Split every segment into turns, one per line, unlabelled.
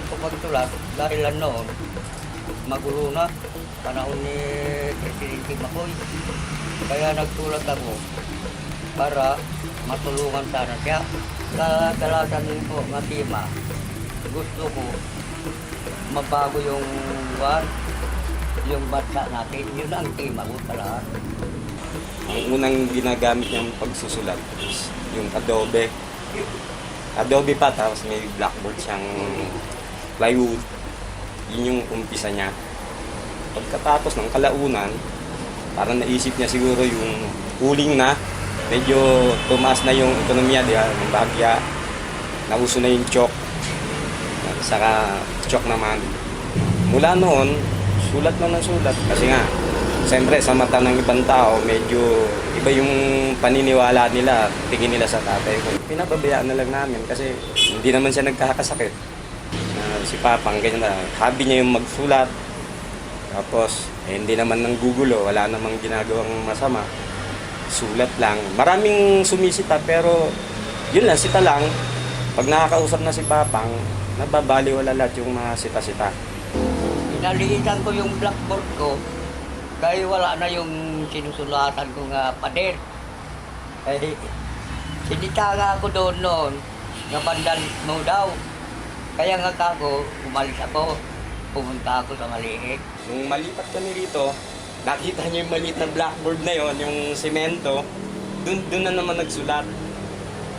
ko magsulat dahil noon, magulo na, panahon ni Presidente Macoy. Kaya nagsulat ako para matulungan sana siya. Sa dalasan ko ng tema, gusto ko mabago yung bansa natin. Yun ang tema ko talaga.
Ang unang ginagamit niyang pagsusulat is yung Adobe. Adobe pa, tapos may blackboard siyang plywood. Yun yung umpisa niya. Pagkatapos ng kalaunan, parang naisip niya siguro yung huling na, medyo tumaas na yung ekonomiya, di ba? Yung bagya, nauso na yung chalk, saka chalk naman. Mula noon, sulat na ng sulat. Kasi nga, siyempre sa mata ng ibang tao, medyo iba yung paniniwala nila, tingin nila sa tatay ko. Pinababayaan na lang namin kasi hindi naman siya nagkakasakit. Si Papang, ganyan na, hobby niya yung magsulat. Tapos, hindi naman nang gugulo, wala namang ginagawang masama. Sulat lang. Maraming sumisita pero yun lang, sita lang. Pag nakakausap na si Papang, nababaliwala lahat yung mga sita-sita.
Pinaliitan ko yung blackboard ko dahil wala na yung sinusulatan ko nga pader. Eh, sinita nga ako doon noon, nga bandal mo daw. Kaya nga ako, umalis ako, pumunta ako sa Maliit.
Nung malipat kami rito, nakita niyo yung maliit na blackboard na yon, yung semento, dun na naman nagsulat.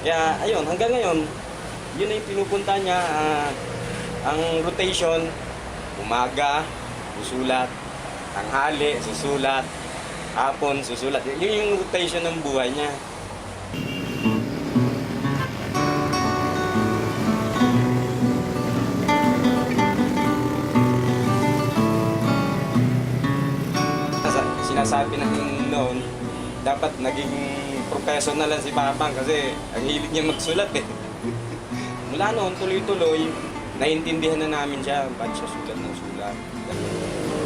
Kaya ayun, hanggang ngayon, yun na yung pinupunta niya. Ang rotation, umaga, susulat, tanghali, susulat, hapon, susulat. Yun yung rotation ng buhay niya. Sinasabi natin noon, dapat naging professional lang si Papang kasi ang hilig niya magsulat eh. Mula noon, tuloy-tuloy, naiintindihan na namin siya, ba't siya sulat ng sulat.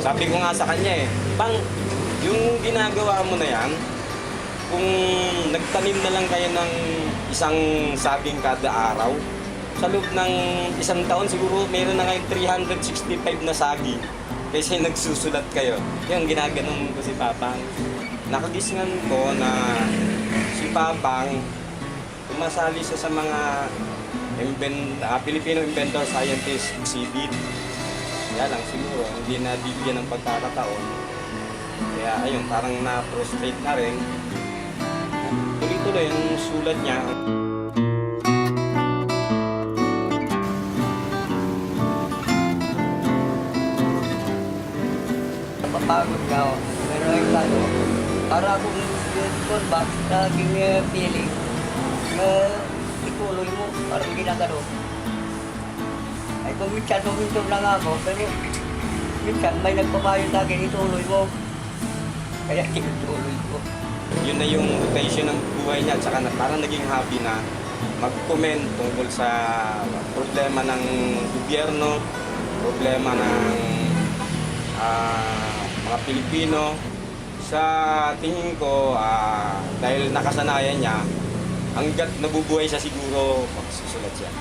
Sabi ko nga sa kanya eh, Pang, yung ginagawa mo na yan, kung nagtanim na lang kayo ng isang saging kada araw, sa loob ng isang taon siguro meron na kayong 365 na saging. Kasi nagsusulat kayo. Yung ginaganon ko si Papang. Nakagisnan ko na si Papang tumasali siya sa mga Filipino Inventor Scientist exhibit. Kaya lang siguro hindi na bibigyan ng pagkakataon. Kaya ayun, parang na-frustrate na rin. Tuloy-tuloy yung sulat niya.
Napapagod ka ako. Pero ay ano, para kung yun ba, naging feeling, ituloy mo, parang ginagano. Ay kung minsan tumintom lang ako, pero minsan may nagpapayo sa akin, ituloy mo. Kaya tinutuloy ko.
Yun na yung rotation ng buhay niya, at saka na parang naging happy na mag-comment tungkol sa problema ng gobyerno, problema ng mga Pilipino. Sa tingin ko, dahil nakasanayan niya, hanggat nabubuhay siya siguro, magsusulat siya.